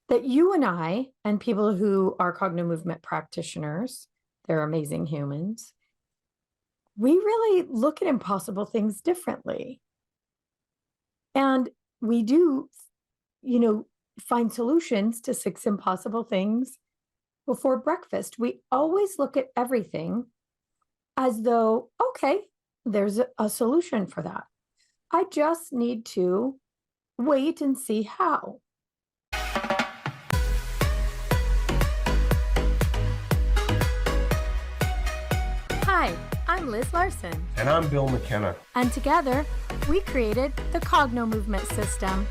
that you and I and people who are Cognomovement practitioners, they're amazing humans, we really look at impossible things differently. And we do, you know, find solutions to 6 impossible things before breakfast. We always look at everything as though, okay, there's a solution for that. I just need to wait and see how. Hi, I'm Liz Larson. And I'm Bill McKenna. And together, we created the Cognomovement system.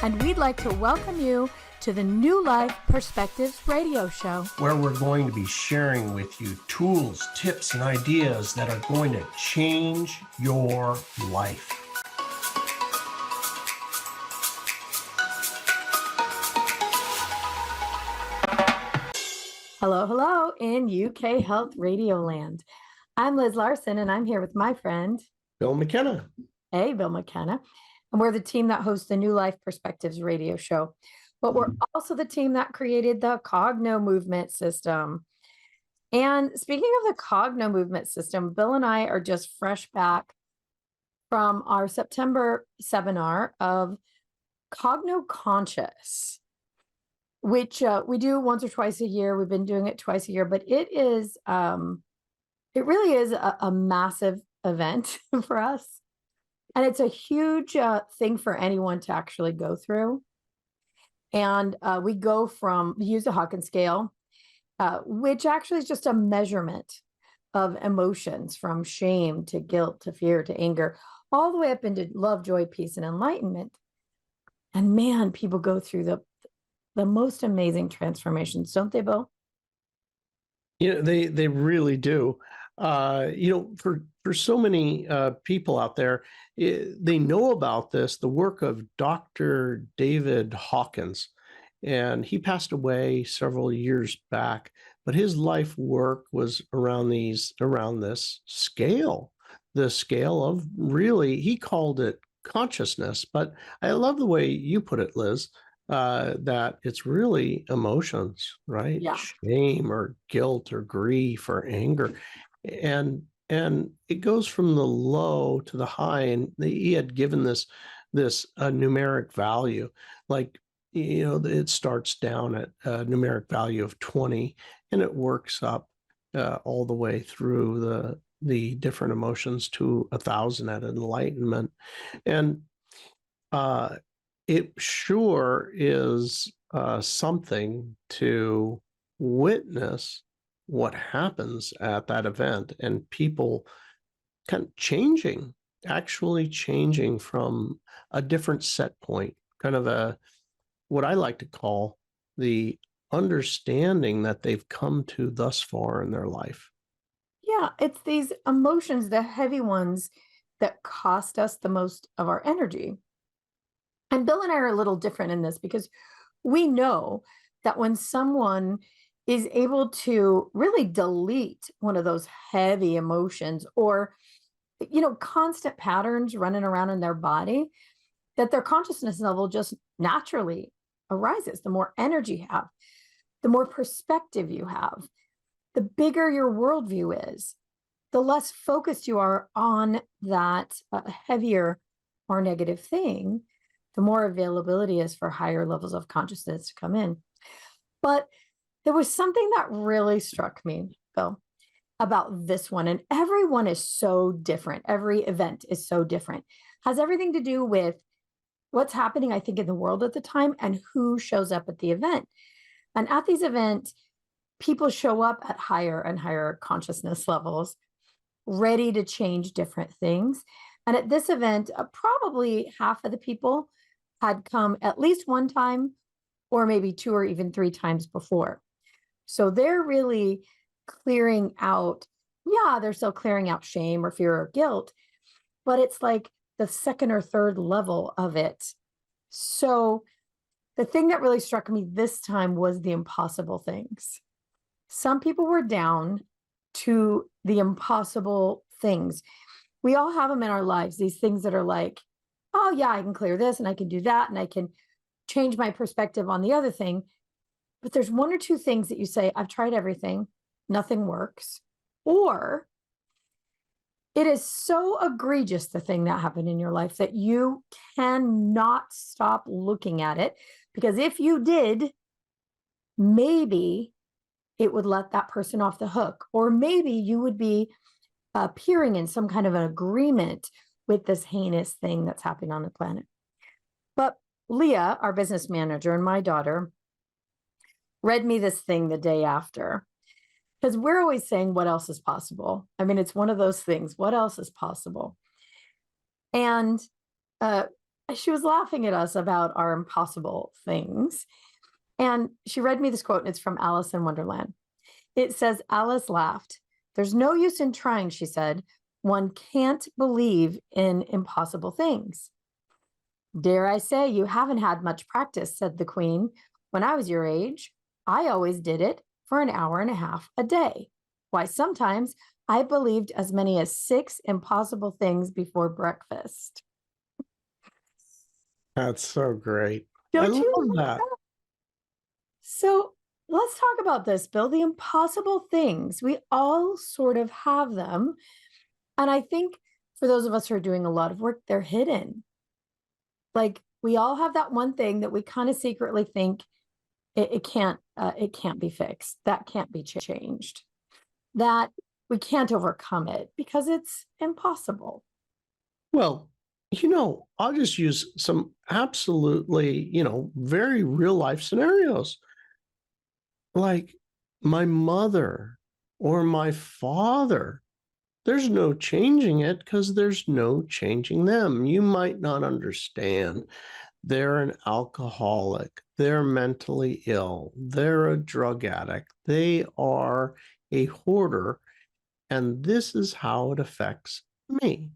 And we'd like to welcome you to the New Life Perspectives radio show, where we're going to be sharing with you tools, tips, and ideas that are going to change your life. Hello, hello in UK Health Radio Land. I'm Liz Larson, and I'm here with my friend, Bill McKenna. Hey, Bill McKenna. And we're the team that hosts the New Life Perspectives radio show. But we're also the team that created the Cognomovement system. And speaking of the Cognomovement system, Bill and I are just fresh back from our September seminar of Cogno Conscious, which we do once or twice a year. We've been doing it twice a year, but it really is a massive event for us. And it's a huge thing for anyone to actually go through. And we use the Hawkins scale, which actually is just a measurement of emotions from shame to guilt to fear to anger, all the way up into love, joy, peace, and enlightenment. And man, people go through the most amazing transformations, don't they, Bill? They really do. For so many people out there, they know about this, the work of Dr. David Hawkins, and he passed away several years back, but his life work was around this scale, the scale of really, he called it consciousness, but I love the way you put it, Liz, that it's really emotions, right? Yeah. Shame or guilt or grief or anger. And it goes from the low to the high, and he had given this numeric value, like, it starts down at a numeric value of 20, and it works up all the way through the different emotions to 1,000 at enlightenment. And it sure is something to witness what happens at that event, and people kind of actually changing from a different set point, kind of what I like to call the understanding that they've come to thus far in their life. Yeah, it's these emotions, the heavy ones, that cost us the most of our energy. And Bill and I are a little different in this because we know that when someone is able to really delete one of those heavy emotions or, constant patterns running around in their body, that their consciousness level just naturally arises. The more energy you have, the more perspective you have, the bigger your worldview is, the less focused you are on that heavier or negative thing, the more availability is for higher levels of consciousness to come in. But there was something that really struck me, Bill, about this one. And everyone is so different. Every event is so different. Has everything to do with what's happening, I think, in the world at the time and who shows up at the event. And at these events, people show up at higher and higher consciousness levels, ready to change different things. And at this event, probably half of the people had come at least one time, or maybe 2 or even 3 times before. So they're really clearing out, they're still clearing out shame or fear or guilt, but it's like the second or third level of it. So the thing that really struck me this time was the impossible things. Some people were down to the impossible things. We all have them in our lives, these things that are like, oh yeah, I can clear this and I can do that and I can change my perspective on the other thing. But there's one or two things that you say, I've tried everything, nothing works. Or it is so egregious, the thing that happened in your life, that you cannot stop looking at it. Because if you did, maybe it would let that person off the hook. Or maybe you would be appearing in some kind of an agreement with this heinous thing that's happening on the planet. But Leah, our business manager, and my daughter read me this thing the day after, because we're always saying, what else is possible? I mean, it's one of those things. What else is possible? And she was laughing at us about our impossible things. And she read me this quote, and it's from Alice in Wonderland. It says, Alice laughed. There's no use in trying, she said. One can't believe in impossible things. Dare I say you haven't had much practice, said the Queen. When I was your age, I always did it for an hour and a half a day. Why, sometimes I believed as many as 6 impossible things before breakfast. That's so great. Don't I you love love that. that? So let's talk about this, Bill. The impossible things, we all sort of have them. And I think for those of us who are doing a lot of work, they're hidden. Like, we all have that one thing that we kind of secretly think it can't be fixed. That can't be changed. That we can't overcome it because it's impossible. Well, I'll just use some absolutely, very real life scenarios. Like my mother or my father. There's no changing it because there's no changing them. You might not understand. They're an alcoholic. They're mentally ill. They're a drug addict. They are a hoarder. And this is how it affects me.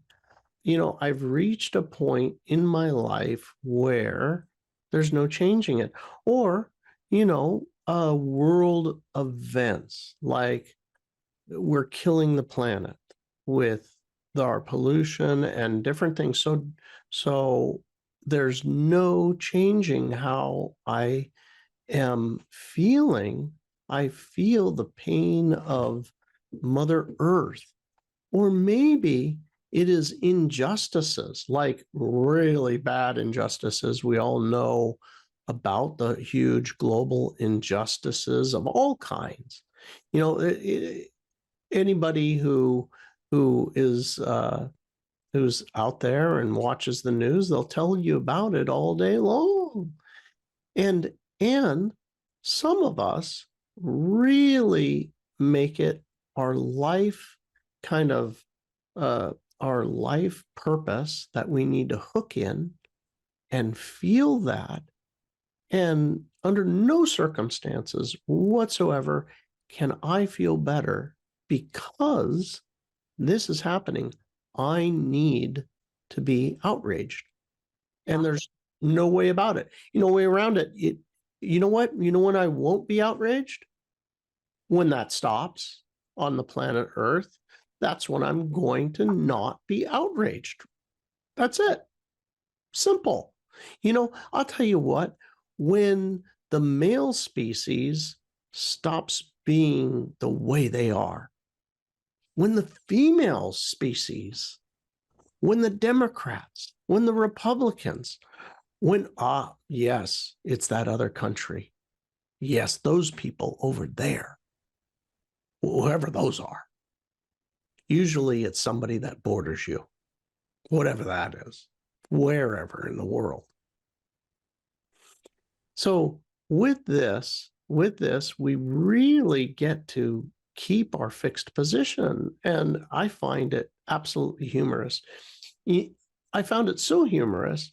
I've reached a point in my life where there's no changing it. Or, world events like we're killing the planet with our pollution and different things. So there's no changing how I am feeling. I feel the pain of Mother Earth. Or maybe it is injustices, like really bad injustices. We all know about the huge global injustices of all kinds. Anybody who is who's out there and watches the news, they'll tell you about it all day long. And some of us really make it our life kind of our life purpose that we need to hook in and feel that. And under no circumstances whatsoever can I feel better because this is happening. I need to be outraged. And there's no way about it. No way around it. You know what? You know when I won't be outraged? When that stops on the planet Earth, that's when I'm going to not be outraged. That's it. Simple. I'll tell you what, when the male species stops being the way they are, when the female species, when the Democrats, when the Republicans, yes, it's that other country. Yes, those people over there, whoever those are. Usually it's somebody that borders you, whatever that is, wherever in the world. So with this, we really get to keep our fixed position. And I find it absolutely humorous. I found it so humorous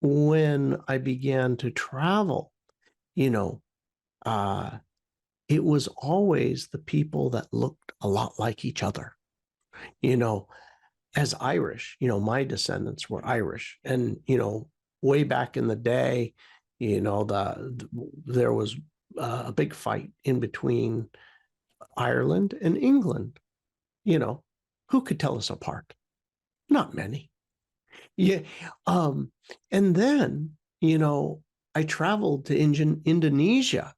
when I began to travel. It was always the people that looked a lot like each other. As Irish, my descendants were Irish. And, way back in the day, there was a big fight in between Ireland and England. Who could tell us apart? Not many. Yeah. And then, I traveled to Indonesia,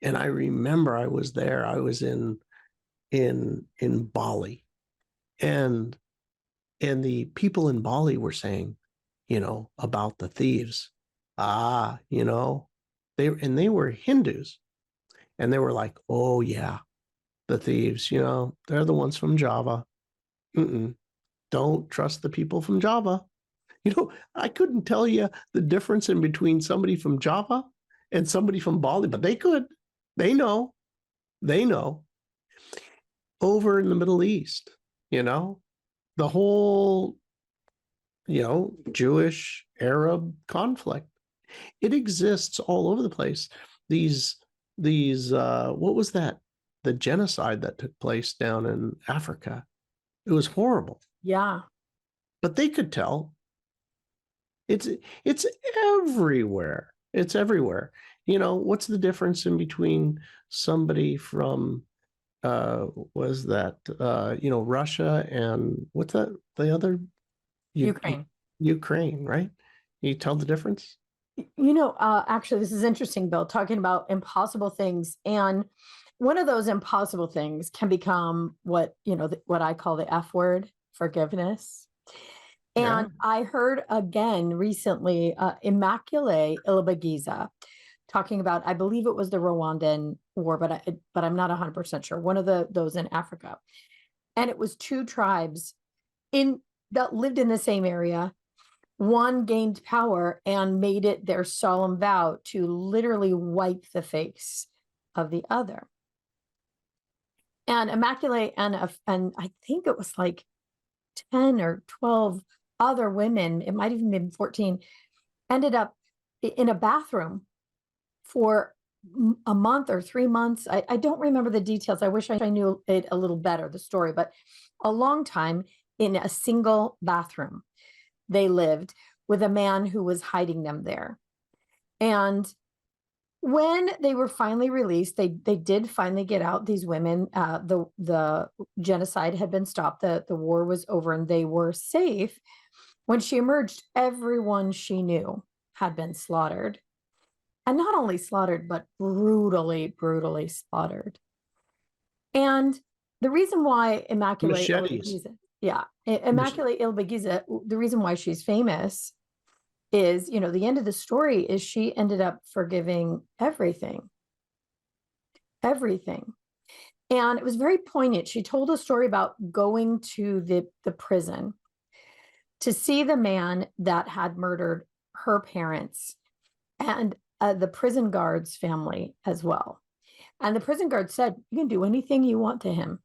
and I remember I was there. I was in Bali, and the people in Bali were saying, about the thieves. They were Hindus, and they were like, oh yeah, the thieves, they're the ones from Java. Don't trust the people from Java. I couldn't tell you the difference in between somebody from Java and somebody from Bali, but they could. They know. They know. Over in the Middle East, the whole, Jewish Arab conflict, it exists all over the place. These what was that? The genocide that took place down in Africa. It was horrible. Yeah. But they could tell. It's everywhere. It's everywhere. What's the difference in between somebody from was that Russia and what's that, the other Ukraine. Ukraine, right? You tell the difference? Actually, this is interesting, Bill, talking about impossible things. And one of those impossible things can become what I call the F word, forgiveness. And I heard again recently, Immaculée Ilibagiza talking about, I believe it was the Rwandan war, but I'm not 100% sure. One of those in Africa, and it was two tribes that lived in the same area. One gained power and made it their solemn vow to literally wipe the face of the other. And Immaculée and I think it was like 10 or 12 other women, it might even been 14, ended up in a bathroom for a month or 3 months. I don't remember the details. I wish I knew it a little better, the story, but a long time in a single bathroom they lived with a man who was hiding them there. And when they were finally released, they did finally get out, these women. The genocide had been stopped. The war was over and they were safe. When she emerged, everyone she knew had been slaughtered. And not only slaughtered, but brutally, brutally slaughtered. And the reason why Immaculée Ilibagiza, the reason why she's famous is, the end of the story is she ended up forgiving everything. Everything. And it was very poignant. She told a story about going to the prison to see the man that had murdered her parents and the prison guard's family as well. And the prison guard said, you can do anything you want to him.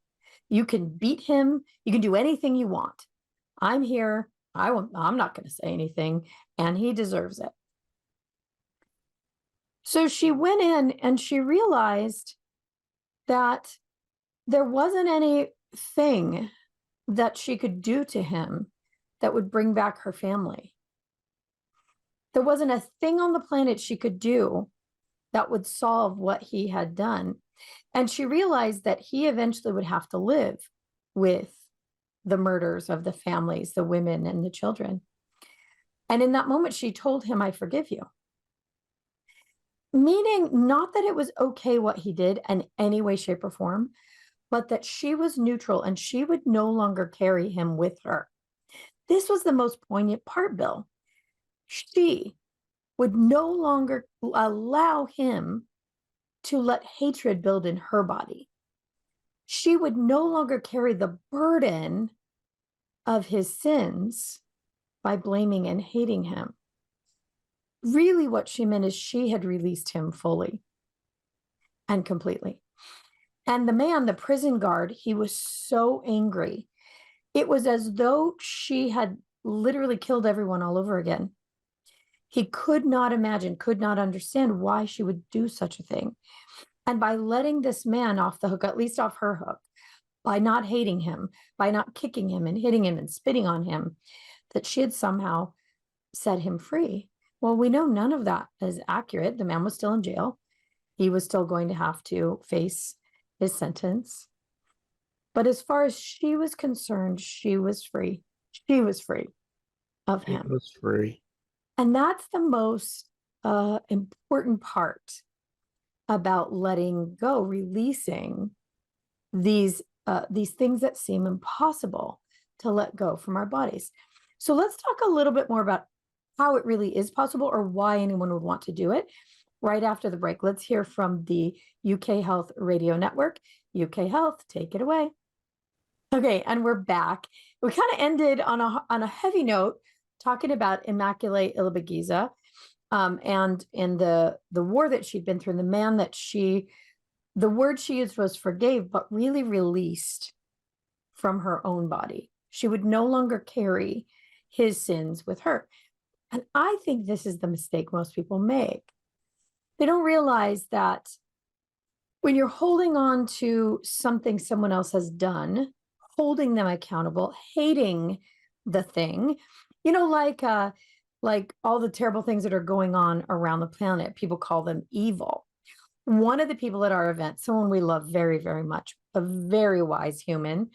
You can beat him. You can do anything you want. I'm here. I'm not going to say anything. And he deserves it. So she went in and she realized that there wasn't anything that she could do to him that would bring back her family. There wasn't a thing on the planet she could do that would solve what he had done. And she realized that he eventually would have to live with the murders of the families, the women and the children. And in that moment, she told him, I forgive you. Meaning not that it was okay what he did in any way, shape, or form, but that she was neutral and she would no longer carry him with her. This was the most poignant part, Bill. She would no longer allow him to let hatred build in her body. She would no longer carry the burden of his sins by blaming and hating him. Really, what she meant is she had released him fully and completely. And the man, the prison guard, he was so angry. It was as though she had literally killed everyone all over again. He could not imagine, could not understand why she would do such a thing. And by letting this man off the hook, at least off her hook, by not hating him, by not kicking him and hitting him and spitting on him, that she had somehow set him free. Well, we know none of that is accurate. The man was still in jail. He was still going to have to face his sentence. But as far as she was concerned, she was free. She was free of him. It was free. And that's the most important part about letting go, releasing these things that seem impossible to let go from our bodies. So let's talk a little bit more about how it really is possible, or why anyone would want to do it. Right after the break, let's hear from the UK Health Radio Network. UK Health, take it away. Okay, and we're back. We kind of ended on a heavy note, talking about Immaculate Ilibagiza, and in the war that she'd been through, and the man that the word she used was forgave, but really released from her own body. She would no longer carry his sins with her. And I think this is the mistake most people make. They don't realize that when you're holding on to something someone else has done, holding them accountable, hating the thing, like all the terrible things that are going on around the planet, people call them evil. One of the people at our event, someone we love very, very much, a very wise human,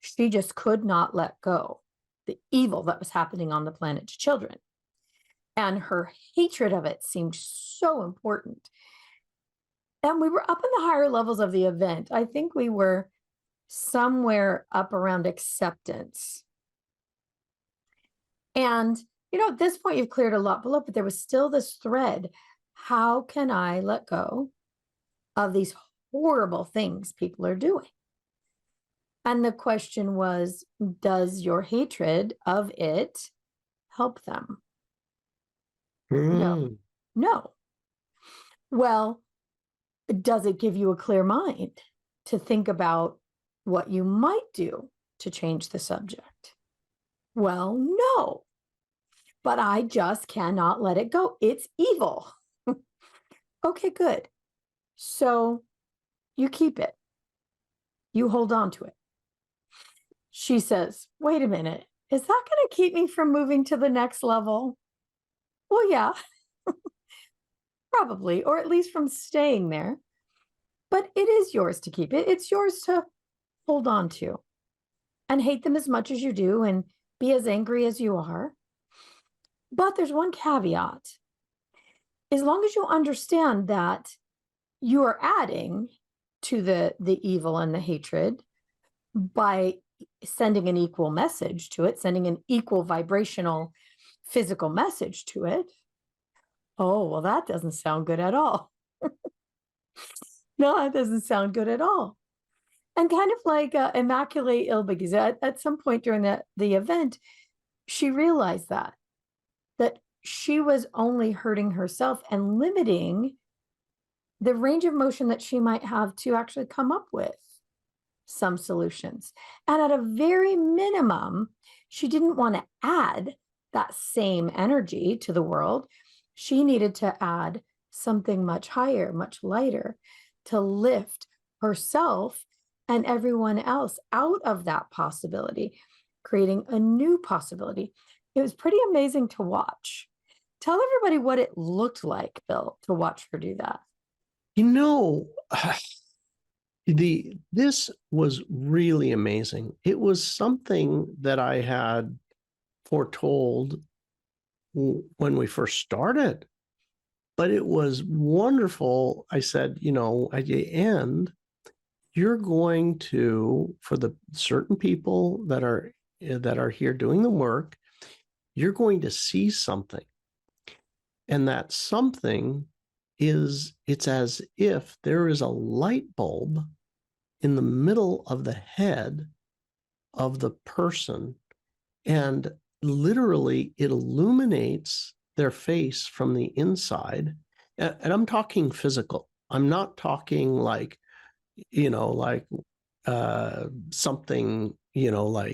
she just could not let go the evil that was happening on the planet to children. And her hatred of it seemed so important. And we were up in the higher levels of the event. I think we were somewhere up around acceptance. And, at this point, you've cleared a lot below, but there was still this thread. How can I let go of these horrible things people are doing? And the question was, does your hatred of it help them? No. Well, does it give you a clear mind to think about what you might do to change the subject? Well, no. But I just cannot let it go. It's evil. Okay, good. So you keep it. You hold on to it. She says, wait a minute. Is that going to keep me from moving to the next level? Well, yeah, probably, or at least from staying there. But it is yours to keep it. It's yours to hold on to, and hate them as much as you do, and be as angry as you are. But there's one caveat. As long as you understand that you are adding to the evil and the hatred by sending an equal message to it, sending an equal vibrational physical message to it. Oh, well, that doesn't sound good at all. No, that doesn't sound good at all. And kind of like Immaculate Ilibagiza, at some point during the event, she realized that she was only hurting herself and limiting the range of motion that she might have to actually come up with some solutions. And at a very minimum, she didn't want to add that same energy to the world. She needed to add something much higher, much lighter, to lift herself and everyone else out of that possibility, creating a new possibility. It was pretty amazing to watch. Tell everybody what it looked like, Bill, to watch her do that. This was really amazing. It was something that I had foretold when we first started, but it was wonderful. I said, at the end, you're going to, for the certain people that are here doing the work, you're going to see something. And that something it's as if there is a light bulb in the middle of the head of the person, and literally it illuminates their face from the inside. And I'm talking physical. I'm not talking like something, well,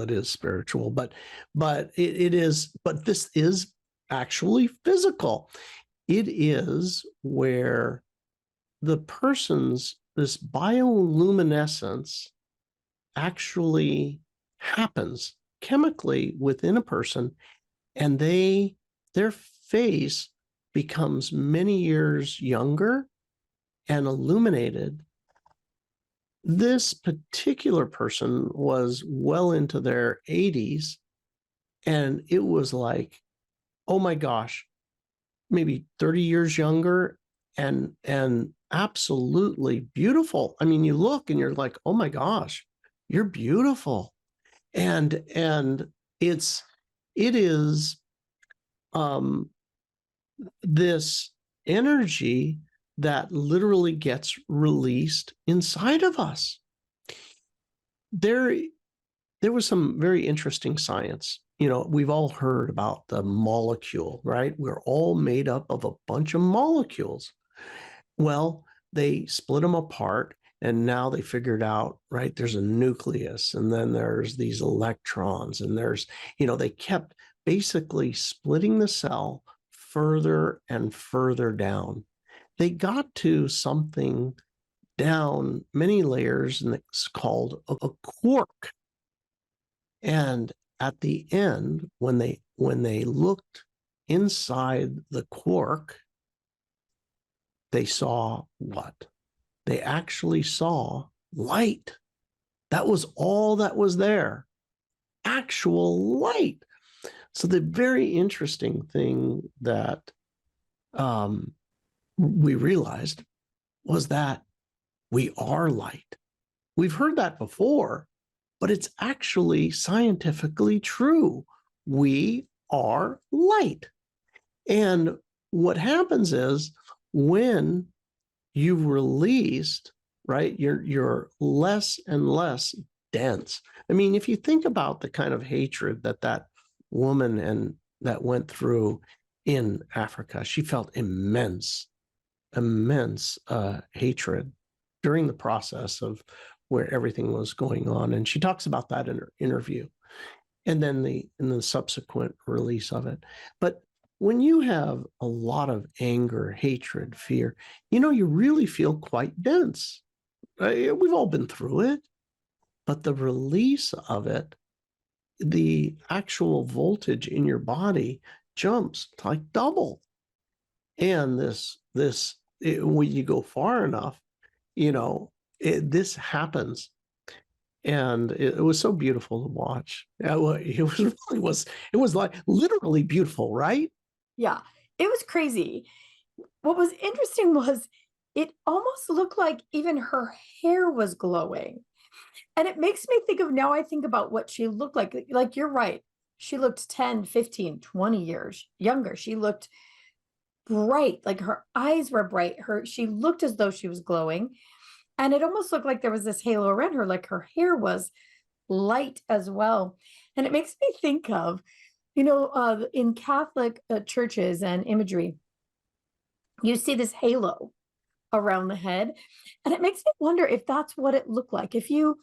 it is spiritual, but it is, but this is actually physical. It is where the person's, this bioluminescence actually happens chemically within a person, and their face becomes many years younger and illuminated. This particular person was well into their 80s, and it was like, oh my gosh, maybe 30 years younger, and absolutely beautiful. I mean, you look and you're like, oh my gosh, you're beautiful. And it is this energy that literally gets released inside of us. There was some very interesting science. We've all heard about the molecule, right? We're all made up of a bunch of molecules. Well, they split them apart, and now they figured out, right, there's a nucleus, and then there's these electrons, and they kept basically splitting the cell further and further down. They got to something down many layers, and it's called a quark. And at the end, when they looked inside the quark, they saw what? They actually saw light. That was all that was there. Actual light. So the very interesting thing that we realized was that we are light. We've heard that before, but it's actually scientifically true. We are light. And what happens is when you've released, right, you're less and less dense. I mean, if you think about the kind of hatred that woman that went through in Africa, she felt immense hatred during the process of where everything was going on. And she talks about that in her interview, and then the subsequent release of it. But when you have a lot of anger, hatred, fear, you really feel quite dense. We've all been through it, but the release of it, the actual voltage in your body jumps like double. And when you go far enough, this happens. And it was so beautiful to watch. It was like literally beautiful, right? Yeah, it was crazy. What was interesting was it almost looked like even her hair was glowing. And it makes me think of, now I think about what she looked like. Like, you're right. She looked 10, 15, 20 years younger. She looked bright, like her eyes were bright. She looked as though she was glowing. And it almost looked like there was this halo around her, like her hair was light as well. And it makes me think of, in Catholic churches and imagery, you see this halo around the head. And it makes me wonder if that's what it looked like. If you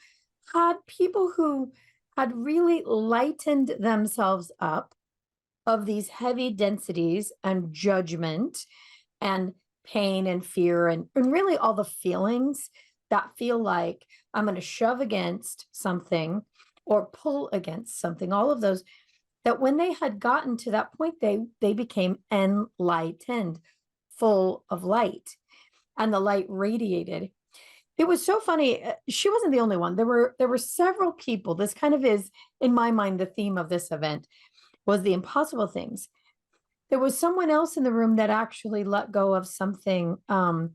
had people who had really lightened themselves up of these heavy densities and judgment and pain and fear and really all the feelings that feel like I'm going to shove against something or pull against something, all of those, that when they had gotten to that point, they became enlightened, full of light, and the light radiated. It was so funny. She wasn't the only one. There were several people. This kind of is, in my mind, the theme of this event was the impossible things. There was someone else in the room that actually let go of something from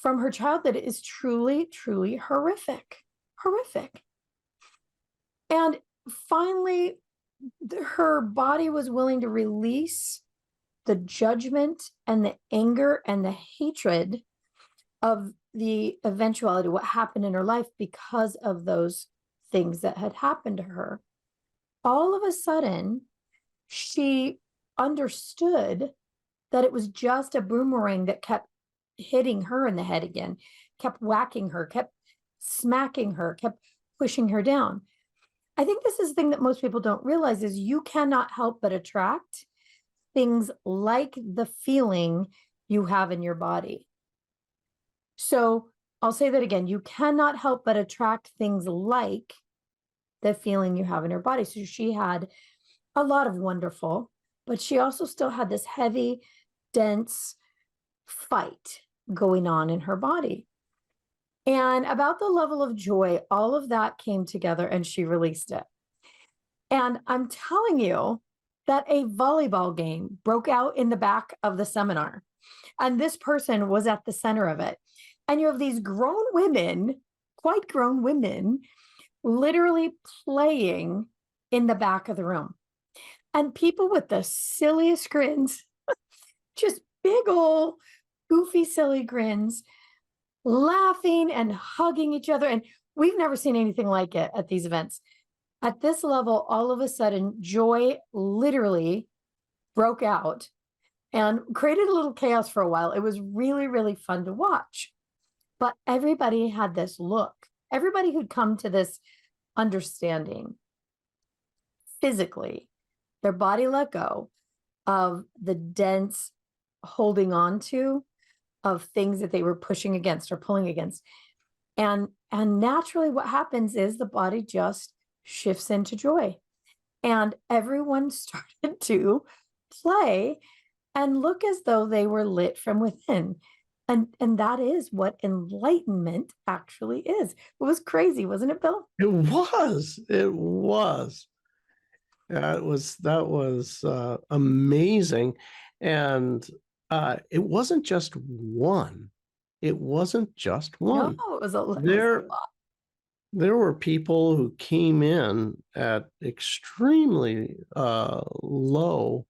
her child that is truly, truly horrific. And finally, her body was willing to release the judgment and the anger and the hatred of the eventuality, what happened in her life because of those things that had happened to her. All of a sudden, she understood that it was just a boomerang that kept hitting her in the head again, kept whacking her, kept smacking her, kept pushing her down. I think this is the thing that most people don't realize is you cannot help but attract things like the feeling you have in your body. So I'll say that again, you cannot help but attract things like the feeling you have in your body. So she had a lot of wonderful, but she also still had this heavy, dense fight going on in her body. And about the level of joy, all of that came together and she released it. And I'm telling you, that a volleyball game broke out in the back of the seminar. And this person was at the center of it. And you have these grown women, quite grown women, literally playing in the back of the room. And people with the silliest grins, just big old goofy, silly grins, laughing and hugging each other. And we've never seen anything like it at these events. At this level, all of a sudden, joy literally broke out and created a little chaos for a while. It was really, really fun to watch. But everybody had this look. Everybody who'd come to this understanding physically, their body let go of the dense holding on to of things that they were pushing against or pulling against. And naturally what happens is the body just shifts into joy. And everyone started to play and look as though they were lit from within. And that is what enlightenment actually is. It was crazy, wasn't it, Bill? It was. It was. That was amazing. And it wasn't just one. It wasn't just one. No, it was a lot. There were people who came in at extremely low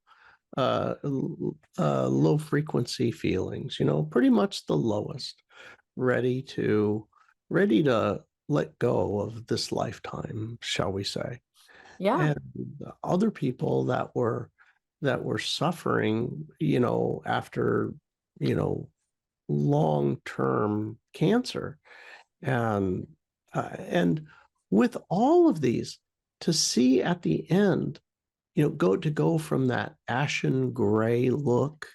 frequency feelings, pretty much the lowest, ready to let go of this lifetime, shall we say. Yeah. And other people that were suffering, after, long-term cancer. And with all of these, to see at the end, go from that ashen gray look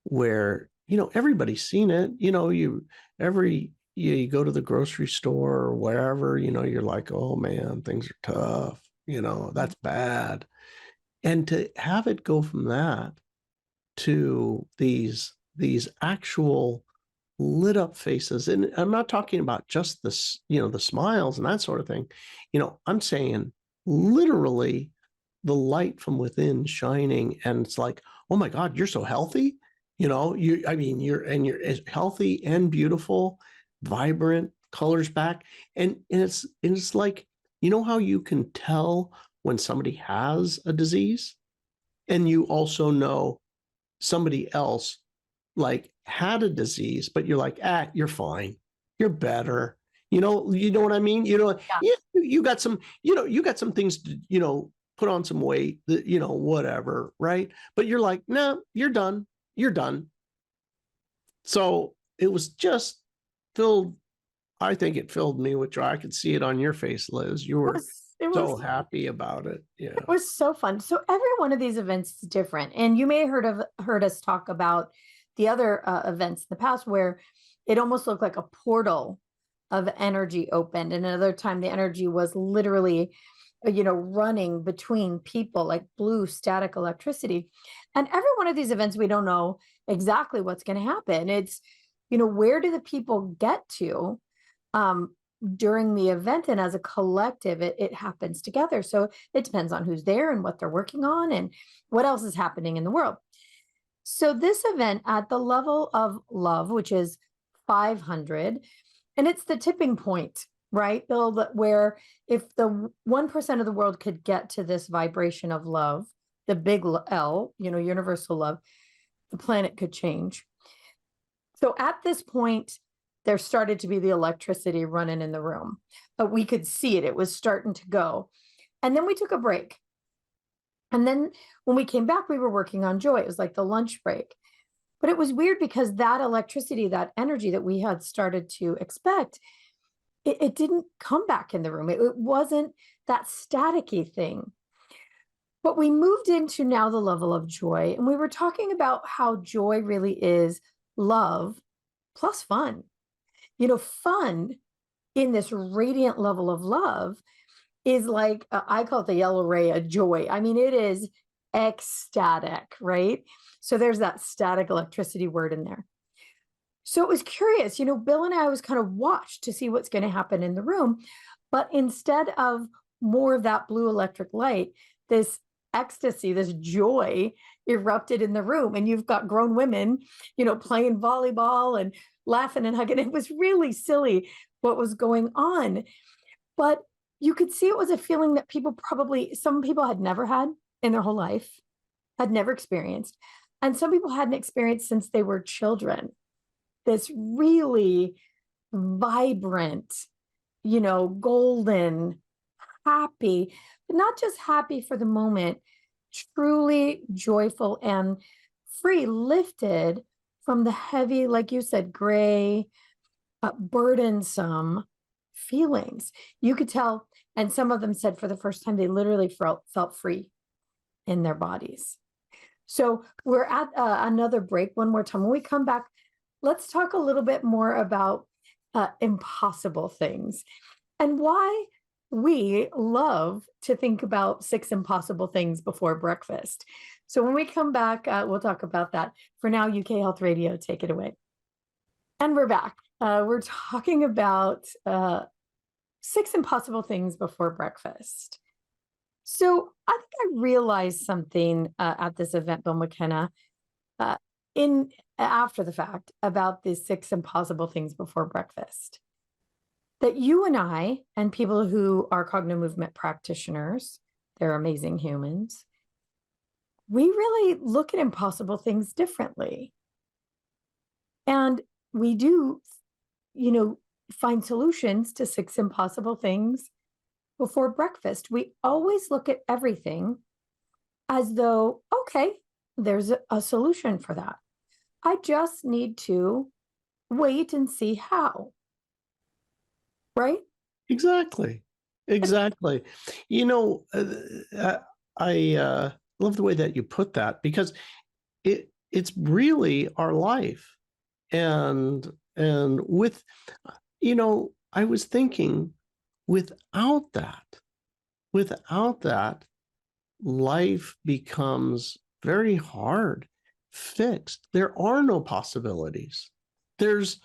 where, everybody's seen it, you go to the grocery store or wherever, you're like, oh man, things are tough, that's bad. And to have it go from that to these actual lit up faces. And I'm not talking about just this, the smiles and that sort of thing. I'm saying literally the light from within shining, and it's like, oh my God, you're so healthy. You're as healthy and beautiful, vibrant, colors back. And it's like, how you can tell when somebody has a disease, and you also know somebody else like had a disease, but you're like, you're fine, you're better. You know what I mean? Yeah. You got some, you got some things to, put on some weight, whatever, right? But you're like, no, you're done. You're done. So it was just filled. I think it filled me with joy. I could see it on your face, Liz. You were so happy about it. Yeah. It was so fun. So every one of these events is different. And you may have heard us talk about the other events in the past where it almost looked like a portal of energy opened. And another time the energy was literally, running between people like blue static electricity. And every one of these events, we don't know exactly what's going to happen. It's, where do the people get to during the event? And as a collective, it happens together. So it depends on who's there and what they're working on and what else is happening in the world. So this event at the level of love, which is 500, and it's the tipping point, right, Bill, where if the 1% of the world could get to this vibration of love, the big L, universal love, the planet could change. So at this point, there started to be the electricity running in the room, but we could see it. It was starting to go. And then we took a break. And then when we came back, we were working on joy. It was like the lunch break. But it was weird because that electricity, that energy that we had started to expect, it didn't come back in the room. It wasn't that staticky thing. But we moved into now the level of joy. And we were talking about how joy really is love plus fun. Fun in this radiant level of love is like, I call it the yellow ray of joy. I mean, it is ecstatic, right? So there's that static electricity word in there. So it was curious, Bill and I was kind of watched to see what's going to happen in the room. But instead of more of that blue electric light, this ecstasy, this joy erupted in the room. And you've got grown women, playing volleyball and laughing and hugging. It was really silly what was going on. But you could see it was a feeling that some people had never had in their whole life, had never experienced. And some people hadn't experienced since they were children. This really vibrant, golden, happy, but not just happy for the moment, truly joyful and free, lifted from the heavy, like you said, gray, burdensome feelings. You could tell, and some of them said for the first time, they literally felt free in their bodies. So we're at another break one more time. When we come back, let's talk a little bit more about impossible things and why we love to think about 6 impossible things before breakfast. So when we come back, we'll talk about that. For now, UK Health Radio, take it away. And we're back. We're talking about 6 impossible things before breakfast. So I think I realized something at this event, Bill McKenna, after the fact, about the 6 impossible things before breakfast. That you and I, and people who are Cognomovement practitioners, they're amazing humans, we really look at impossible things differently. And we do, find solutions to 6 impossible things before breakfast. We always look at everything as though, okay, there's a solution for that. I just need to wait and see how. Right? Exactly. Exactly. I love the way that you put that, because it's really our life. And with, I was thinking, without that, life becomes very hard, fixed. There are no possibilities. There's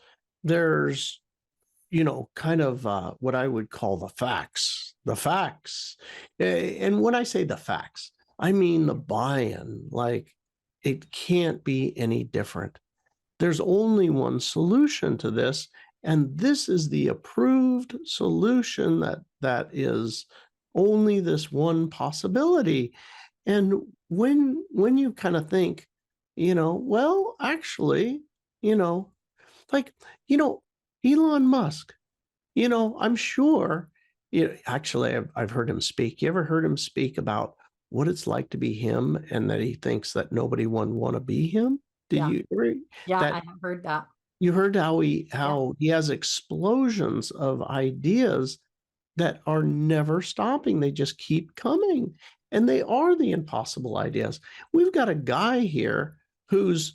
kind of what I would call the facts. And when I say the facts, I mean the buy-in. Like, it can't be any different. There's only one solution to this, and this is the approved solution that is only this one possibility. And when you kind of think, well, actually, Elon Musk, I'm sure, actually, I've heard him speak. You ever heard him speak about what it's like to be him, and that he thinks that nobody would want to be him? Yeah. You ever, Yeah, I have heard that. You heard how he has explosions of ideas that are never stopping. They just keep coming, and they are the impossible ideas. We've got a guy here who's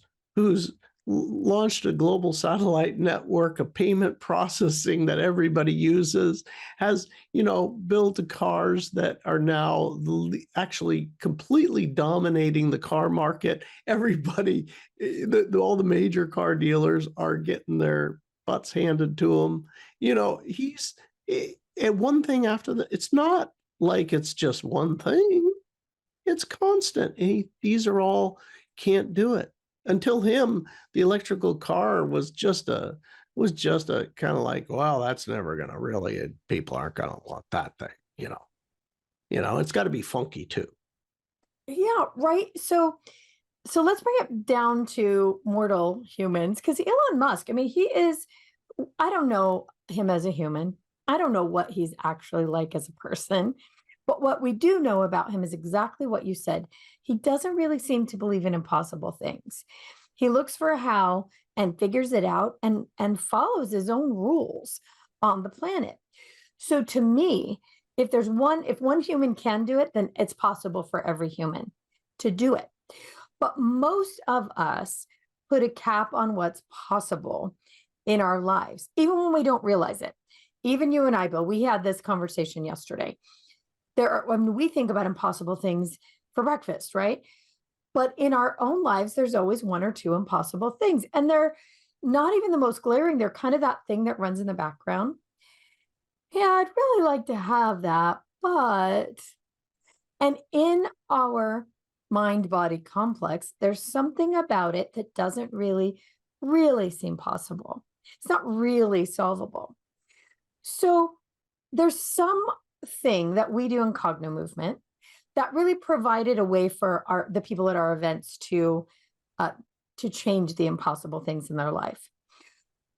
launched a global satellite network of payment processing that everybody uses, has, built cars that are now actually completely dominating the car market. Everybody, all the major car dealers are getting their butts handed to them. He's, and one thing after that, it's not like it's just one thing. It's constant. These are all, can't do it. Until him, the electrical car was just a kind of like, well, that's never going to really, people aren't going to want that thing, it's got to be funky too. Yeah, right. So let's bring it down to mortal humans, because Elon Musk, I don't know him as a human. I don't know what he's actually like as a person. But what we do know about him is exactly what you said. He doesn't really seem to believe in impossible things. He looks for a how and figures it out and follows his own rules on the planet. So to me, if one human can do it, then it's possible for every human to do it. But most of us put a cap on what's possible in our lives, even when we don't realize it. Even you and I, Bill, we had this conversation yesterday. When we think about impossible things for breakfast, right? But in our own lives, there's always 1 or 2 impossible things. And they're not even the most glaring. They're kind of that thing that runs in the background. Yeah, I'd really like to have that, but And in our mind body complex, there's something about it that doesn't really seem possible. It's not really solvable. So there's something that we do in Cognomovement that really provided a way for the people at our events to change the impossible things in their life.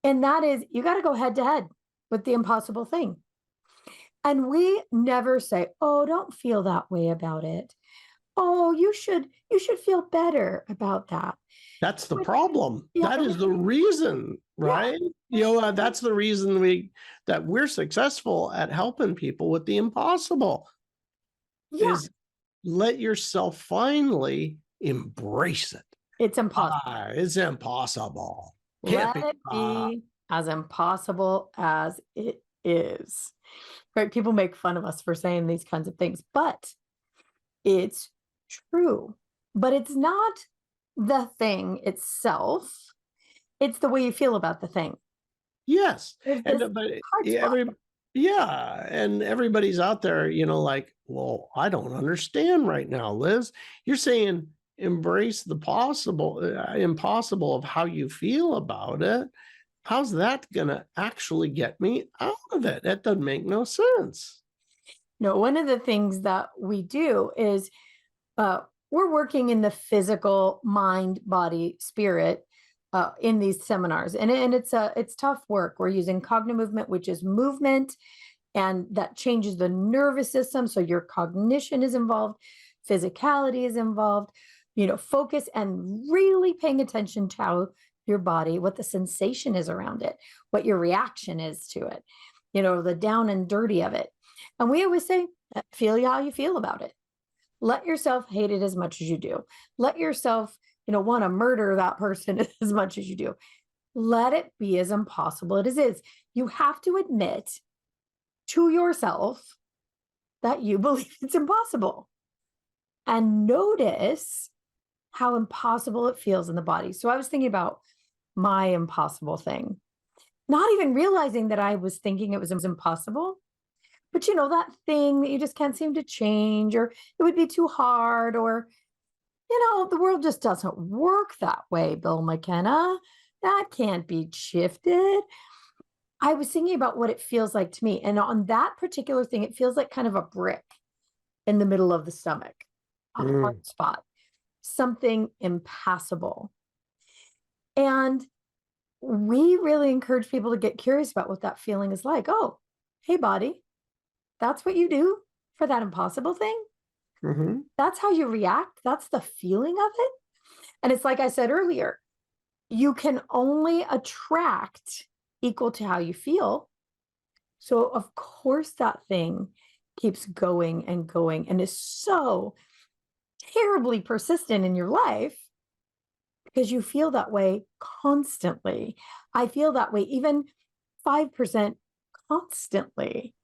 And that is, you got to go head to head with the impossible thing. And we never say, "Oh, don't feel that way about it. Oh, you should feel better about that." That's the But problem. yeah, That is the reason, right? That's the reason we're successful at helping people with the impossible yeah, is let yourself finally embrace it. it's impossible. It's impossible. Can't Let be. it be as impossible as it is. Right? People make fun of us for saying these kinds of things, but it's true. But it's not the thing itself. It's the way you feel about the thing. Yes. There's And this but hard spot. and everybody's out there, like, well, I don't understand right now, Liz. You're saying embrace the impossible of how you feel about it. How's that gonna actually get me out of it? That doesn't make no sense. No, one of the things that we do is we're working in the physical mind, body, spirit in these seminars, and it's tough work. We're using Cognomovement, which is movement, and that changes the nervous system. So your cognition is involved, physicality is involved. Focus and really paying attention to how your body, what the sensation is around it, what your reaction is to it. The down and dirty of it. And we always say, feel how you feel about it. Let yourself hate it as much as you do. Let yourself, want to murder that person as much as you do. Let it be as impossible as it is. You have to admit to yourself that you believe it's impossible. And notice how impossible it feels in the body. So I was thinking about my impossible thing, not even realizing that I was thinking it was impossible. But that thing that you just can't seem to change, or it would be too hard, or, the world just doesn't work that way, Bill McKenna. That can't be shifted. I was thinking about what it feels like to me. And on that particular thing, it feels like kind of a brick in the middle of the stomach, a hard spot, something impassable. And we really encourage people to get curious about what that feeling is like. Oh, hey, body. That's what you do for that impossible thing. Mm-hmm. That's how you react. That's the feeling of it. And it's like I said earlier, you can only attract equal to how you feel. So of course that thing keeps going and going and is so terribly persistent in your life because you feel that way constantly. I feel that way even 5% constantly.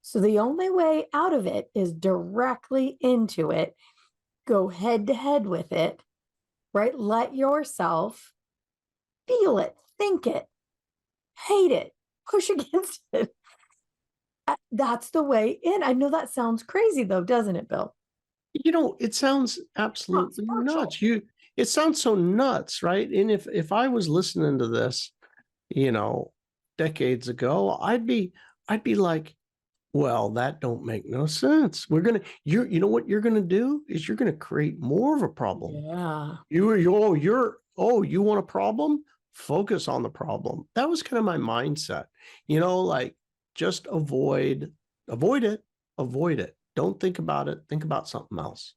So the only way out of it is directly into it. Go head to head with it, right? Let yourself feel it, think it, hate it, push against it. That's the way in. I know that sounds crazy though, doesn't it, Bill? It sounds absolutely nuts. It sounds so nuts, right? And if I was listening to this, decades ago, I'd be like, well, that don't make no sense. You know what you're gonna do is you're gonna create more of a problem. Yeah. You want a problem? Focus on the problem. That was kind of my mindset. Like just avoid it. Don't think about it. Think about something else.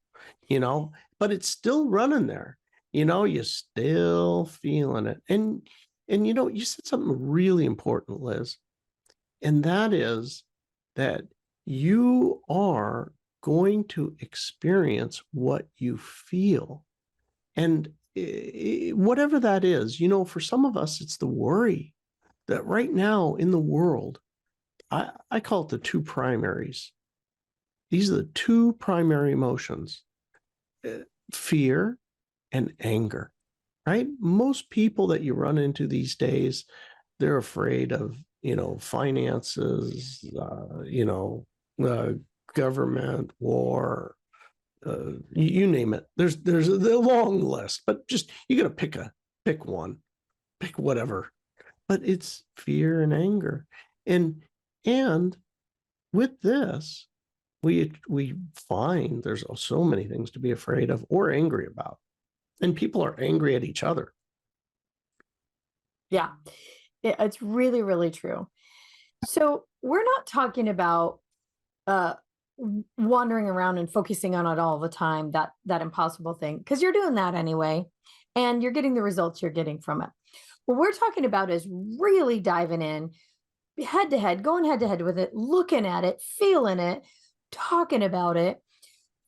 But it's still running there. You're still feeling it. And you said something really important, Liz, and that is that you are going to experience what you feel. And whatever that is, for some of us, it's the worry that right now in the world, I call it the two primaries. These are the two primary emotions, fear and anger, right? Most people that you run into these days, they're afraid of finances, government, war, you name it. There's a long list, but just you got to pick one, pick whatever. But it's fear and anger, and with this, we find there's so many things to be afraid of or angry about, and people are angry at each other. Yeah, it's really, really true. So we're not talking about wandering around and focusing on it all the time, that impossible thing, because you're doing that anyway, and you're getting the results you're getting from it. What we're talking about is really diving in head to head, going head to head with it, looking at it, feeling it, talking about it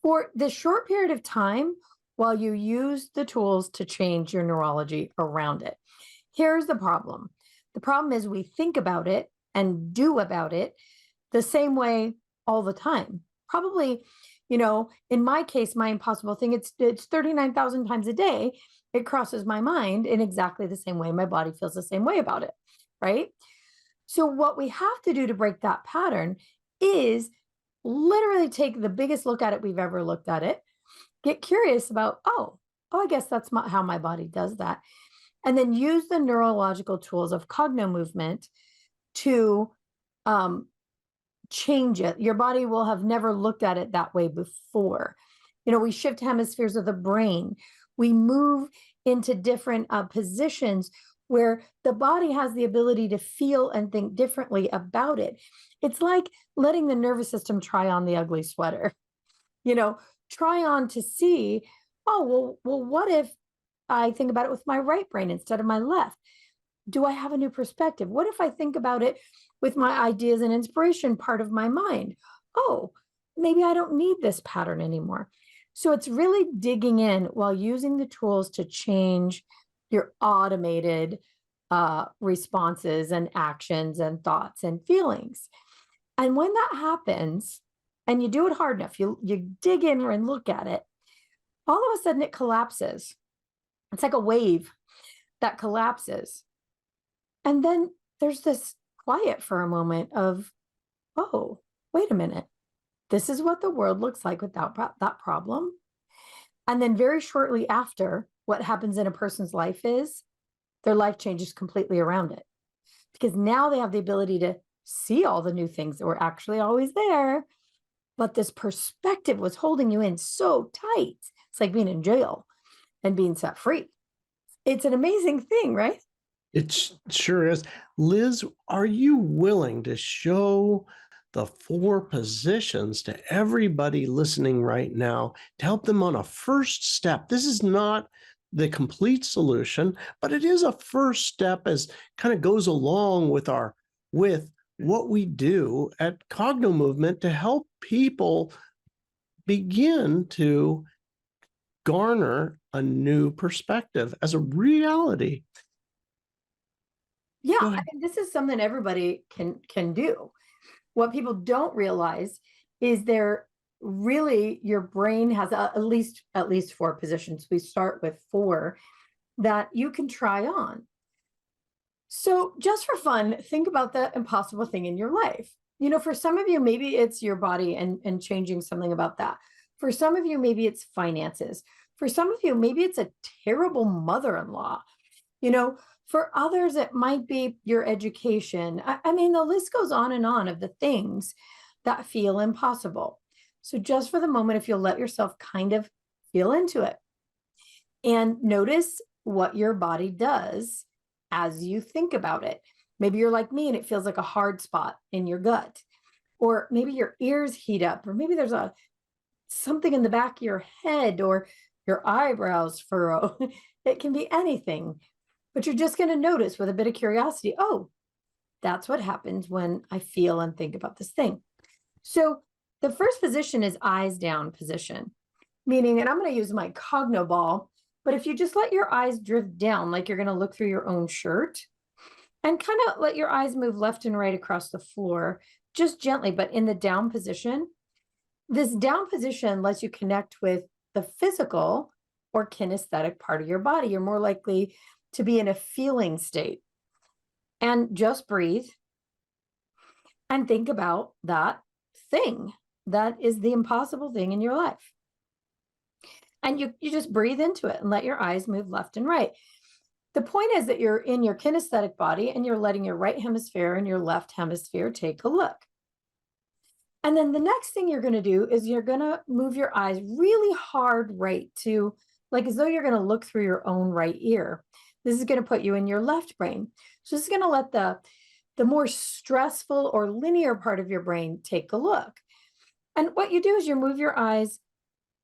for the short period of time while you use the tools to change your neurology around it. Here's the problem. The problem is we think about it and do about it the same way all the time. Probably, in my case, my impossible thing, it's 39,000 times a day. It crosses my mind in exactly the same way. My body feels the same way about it, right? So what we have to do to break that pattern is literally take the biggest look at it we've ever looked at it, get curious about, I guess that's how my body does that. And then use the neurological tools of Cognomovement to change it. Your body will have never looked at it that way before. We shift hemispheres of the brain. We move into different positions where the body has the ability to feel and think differently about it. It's like letting the nervous system try on the ugly sweater, try on to see, well, what if I think about it with my right brain instead of my left? Do I have a new perspective? What if I think about it with my ideas and inspiration part of my mind? Oh, maybe I don't need this pattern anymore. So it's really digging in while using the tools to change your automated responses and actions and thoughts and feelings. And when that happens, and you do it hard enough, you dig in and look at it, all of a sudden it collapses. It's like a wave that collapses. And then there's this quiet for a moment of, oh, wait a minute. This is what the world looks like without that problem. And then very shortly after, what happens in a person's life is their life changes completely around it. Because now they have the ability to see all the new things that were actually always there. But this perspective was holding you in so tight. It's like being in jail and being set free. It's an amazing thing, right? It sure is. Liz, are you willing to show the 4 positions to everybody listening right now to help them on a first step? This is not the complete solution, but it is a first step as kind of goes along with what we do at Cognomovement to help people begin to garner a new perspective as a reality. Yeah, I mean, this is something everybody can do. What people don't realize is your brain has at least 4 positions. We start with 4 that you can try on. So just for fun, think about the impossible thing in your life. For some of you, maybe it's your body and changing something about that. For some of you, maybe it's finances. For some of you, maybe it's a terrible mother-in-law. For others, it might be your education. I mean, the list goes on and on of the things that feel impossible. So just for the moment, if you'll let yourself kind of feel into it and notice what your body does as you think about it. Maybe you're like me and it feels like a hard spot in your gut, or maybe your ears heat up, or maybe there's something in the back of your head, or your eyebrows furrow. It can be anything. But you're just going to notice with a bit of curiosity, oh, that's what happens when I feel and think about this thing. So the first position is eyes down position, meaning, and I'm going to use my Cogno ball, but if you just let your eyes drift down, like you're going to look through your own shirt, and kind of let your eyes move left and right across the floor, just gently, but in the down position. This down position lets you connect with the physical or kinesthetic part of your body. You're more likely to be in a feeling state. And just breathe and think about that thing that is the impossible thing in your life. And you just breathe into it and let your eyes move left and right. The point is that you're in your kinesthetic body and you're letting your right hemisphere and your left hemisphere take a look. And then the next thing you're going to do is you're going to move your eyes really hard right to, like as though you're going to look through your own right ear. This is going to put you in your left brain. So this is going to let the more stressful or linear part of your brain take a look. And what you do is you move your eyes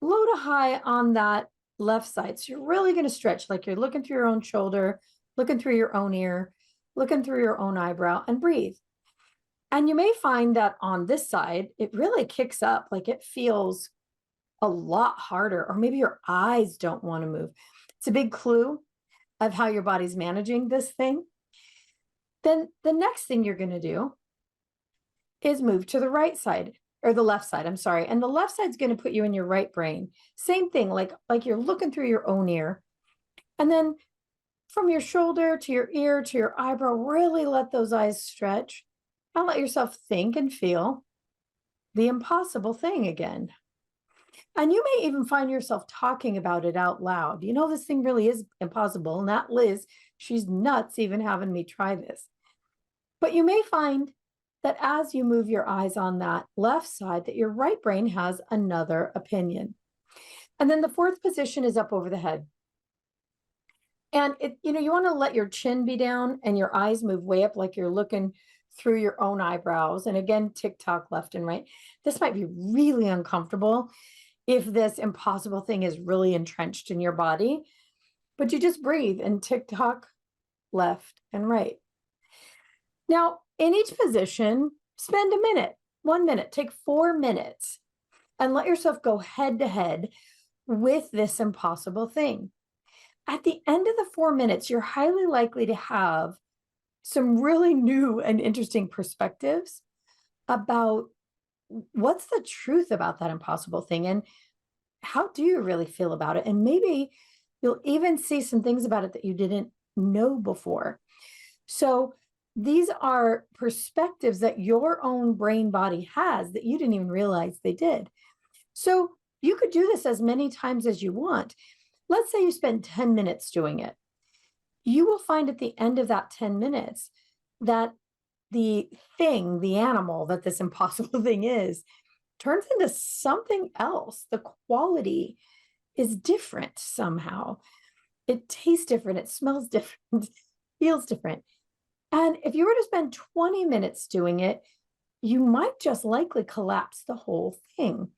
low to high on that left side. So you're really going to stretch like you're looking through your own shoulder, looking through your own ear, looking through your own eyebrow, and breathe. And you may find that on this side, it really kicks up, like it feels a lot harder, or maybe your eyes don't want to move. It's a big clue of how your body's managing this thing. Then the next thing you're going to do is move to the right side, or the left side, I'm sorry. And the left side's going to put you in your right brain. Same thing, like you're looking through your own ear. And then from your shoulder to your ear to your eyebrow, really let those eyes stretch and let yourself think and feel the impossible thing again. And you may even find yourself talking about it out loud. You know, this thing really is impossible. And that Liz, she's nuts even having me try this. But you may find that as you move your eyes on that left side, that your right brain has another opinion. And then the fourth position is up over the head. And you want to let your chin be down and your eyes move way up like you're looking through your own eyebrows. And again, tick-tock left and right. This might be really uncomfortable if this impossible thing is really entrenched in your body, but you just breathe and tick-tock left and right. Now, in each position, spend a minute, 1 minute, take 4 minutes and let yourself go head to head with this impossible thing. At the end of the 4 minutes, you're highly likely to have some really new and interesting perspectives about what's the truth about that impossible thing and how do you really feel about it? And maybe you'll even see some things about it that you didn't know before. So these are perspectives that your own brain body has that you didn't even realize they did. So you could do this as many times as you want. Let's say you spend 10 minutes doing it. You will find at the end of that 10 minutes that the thing, the animal that this impossible thing is, turns into something else. The quality is different somehow. It tastes different. It smells different, feels different. And if you were to spend 20 minutes doing it, you might just likely collapse the whole thing.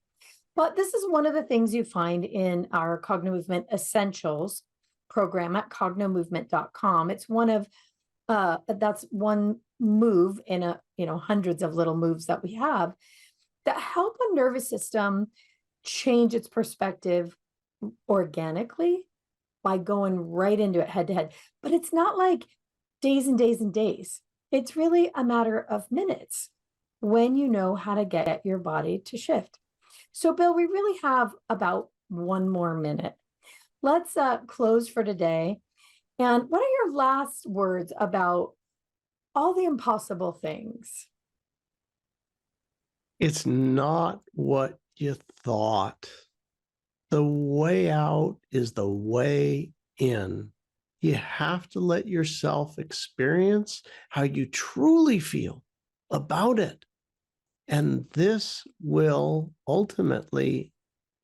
But this is one of the things you find in our Cognomovement Essentials program at cognomovement.com. It's one of, that's one move in hundreds of little moves that we have that help a nervous system change its perspective organically by going right into it head to head. But it's not like days and days and days. It's really a matter of minutes when you know how to get your body to shift. So, Bill, we really have about 1 more minute. Let's close for today. And what are your last words about all the impossible things? It's not what you thought. The way out is the way in. You have to let yourself experience how you truly feel about it. And this will ultimately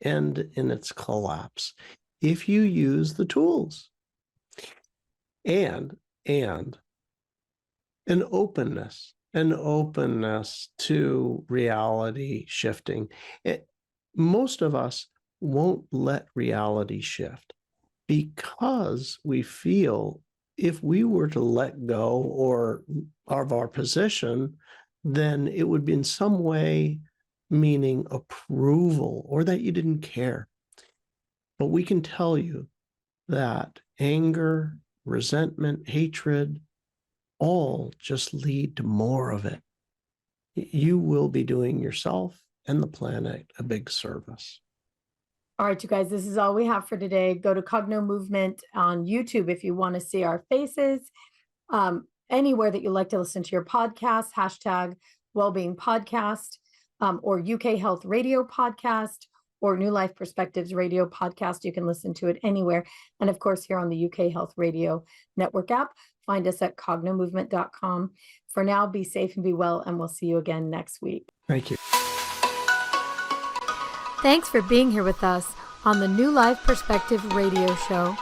end in its collapse if you use the tools. And an openness to reality shifting. Most of us won't let reality shift because we feel if we were to let go or of our position, then it would be in some way meaning approval or that you didn't care. But we can tell you that anger, resentment, hatred, all just lead to more of it. You will be doing yourself and the planet a big service. All right, you guys, this is all we have for today. Go to Cogno Movement on YouTube if you want to see our faces. Anywhere that you like to listen to your podcast, hashtag Wellbeing Podcast, or UK Health Radio Podcast, or New Life Perspectives radio podcast. You can listen to it anywhere. And of course, here on the UK Health Radio Network app, find us at cognomovement.com. For now, be safe and be well, and we'll see you again next week. Thank you. Thanks for being here with us on the New Life Perspective radio show.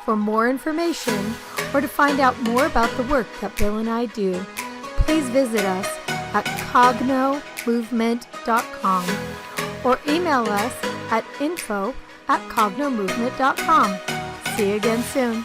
For more information or to find out more about the work that Bill and I do, please visit us at cognomovement.com or email us at info@cognomovement.com. See you again soon.